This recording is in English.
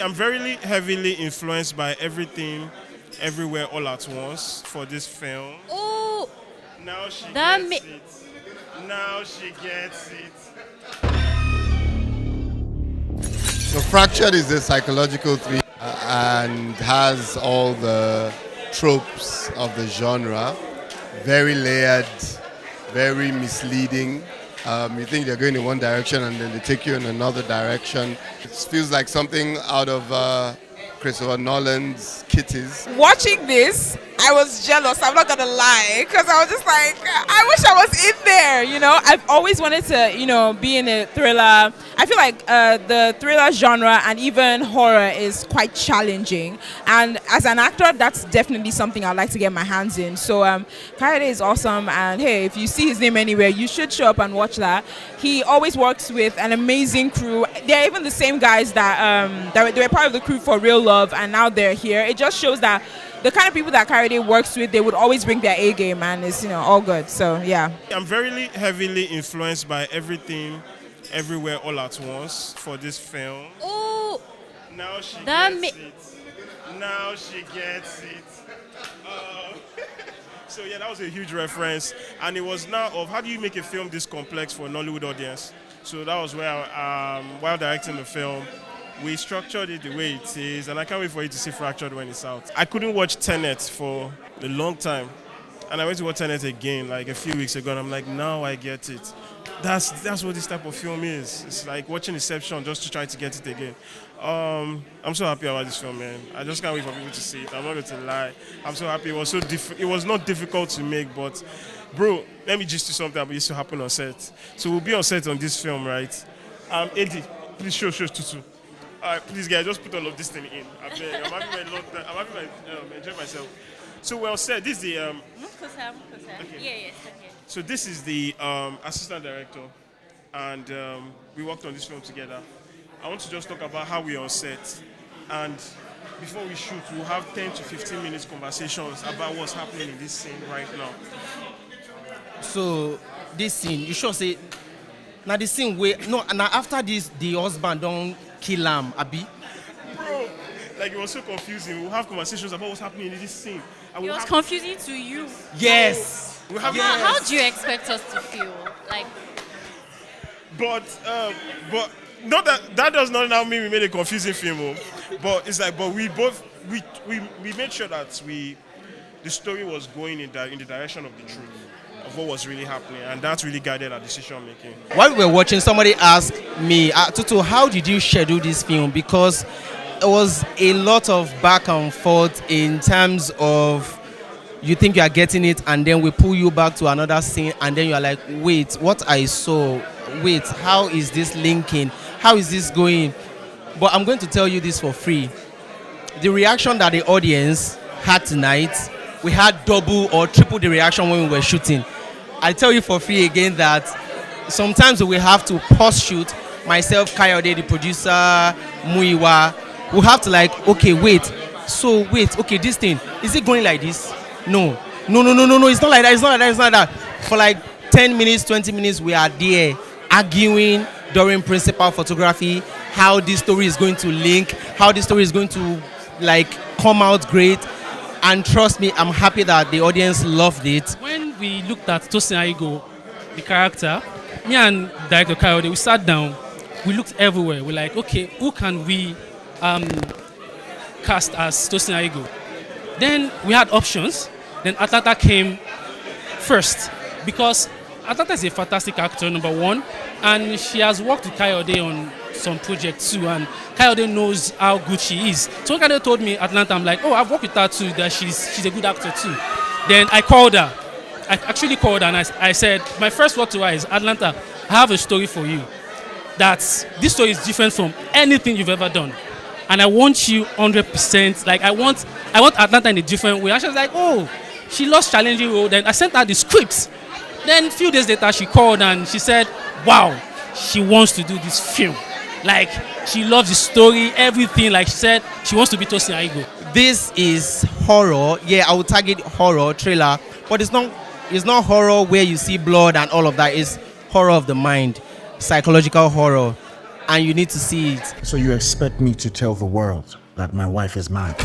I'm very heavily influenced by everything, everywhere, all at once for this film. Oh, Now she that gets it. Now she gets it. So Fractured is a psychological thriller and has all the tropes of the genre. Very layered, very misleading. You think they're going in one direction and then they take you in another direction. It feels like something out of Christopher Nolan's Kitties. Watching this, I was jealous. I'm not gonna lie, because I was just like, I wish I was in there. I've always wanted to, be in a thriller. I feel like the thriller genre and even horror is quite challenging. And as an actor, that's definitely something I'd like to get my hands in. So Kayode is awesome. And hey, if you see his name anywhere, you should show up and watch that. He always works with an amazing crew. They're even the same guys that they were part of the crew for Real Love, and now they're here. It just shows that the kind of people that Kayode works with, they would always bring their A game, and it's all good. So yeah. I'm very heavily influenced by everything, everywhere, all at once for this film. oh, Now she that gets it. Now she gets it. So yeah, that was a huge reference, and it was now of how do you make a film this complex for a Nollywood audience. So that was where, while directing the film, we structured it the way it is, and I can't wait for you to see Fractured when it's out. I couldn't watch Tenet for a long time, and I went to watch Tenet again like a few weeks ago, and I'm like, now I get it. That's what this type of film is. It's like watching Inception just to try to get it again. I'm so happy about this film, man. I just can't wait for people to see it. I'm not going to lie. I'm so happy. It was it was not difficult to make, but bro, let me just do something that used to happen on set. So we'll be on set on this film, right? Eddie, please show Tutu. Please, guys, just put all of this thing in. I'm having enjoying myself. So we're on set. This is the I'm closer. Okay. Yes. So this is the assistant director, and we worked on this film together. I want to just talk about how we're on set, and before we shoot, we'll have 10 to 15 minutes conversations about what's happening in this scene right now. So this scene, you sure say, now the scene where no, now after this, the husband don't kill him, Abi. Bro, like it was so confusing. We'll have conversations about what's happening in this scene. And It was confusing to you. Yes. we'll have How do you expect us to feel? Like, But not that does not now mean we made a confusing film. But it's like, but we both we made sure that the story was going in the direction of the truth of what was really happening, and that really guided our decision making. While we were watching, somebody asked me, Tutu, how did you schedule this film? Because it was a lot of back and forth in terms of you think you are getting it, and then we pull you back to another scene, and then you are like, wait, what I saw, wait, how is this linking? How is this going? But I'm going to tell you this for free. The reaction that the audience had tonight, we had double or triple the reaction when we were shooting. I tell you for free again that sometimes we have to pause shoot. Myself, Kayode, the producer, Muiwa, we have to like, okay, wait, okay, this thing, is it going like this? No, it's not like that. For like 10 minutes, 20 minutes, we are there arguing during principal photography, how this story is going to link, how this story is going to like come out great. And trust me, I'm happy that the audience loved it. When we looked at Tosin Aigo, the character, me and Director Kayode, we sat down, we looked everywhere. We're like, okay, who can we cast as Tosin Aigo? Then we had options. Then Atlanta came first because Atlanta is a fantastic actor, number one, and she has worked with Kayode on some projects too, and Kayode knows how good she is. So when Kayode told me Atlanta, I'm like, oh, I've worked with her too, that she's a good actor too. Then I called her. I actually called her and I said, my first word to her is, Atlanta, I have a story for you. That this story is different from anything you've ever done. And I want you 100%, like I want Atlanta in a different way. And she was like, oh, she lost challenging role. Then I sent her the script. Then a few days later, she called and she said, wow, she wants to do this film. Like, she loves the story, everything. Like she said, she wants to be Tosin Aigo. This is horror. Yeah, I would target horror trailer, but it's not horror where you see blood and all of that. It's horror of the mind, psychological horror. and you need to see it. So you expect me to tell the world that my wife is mad?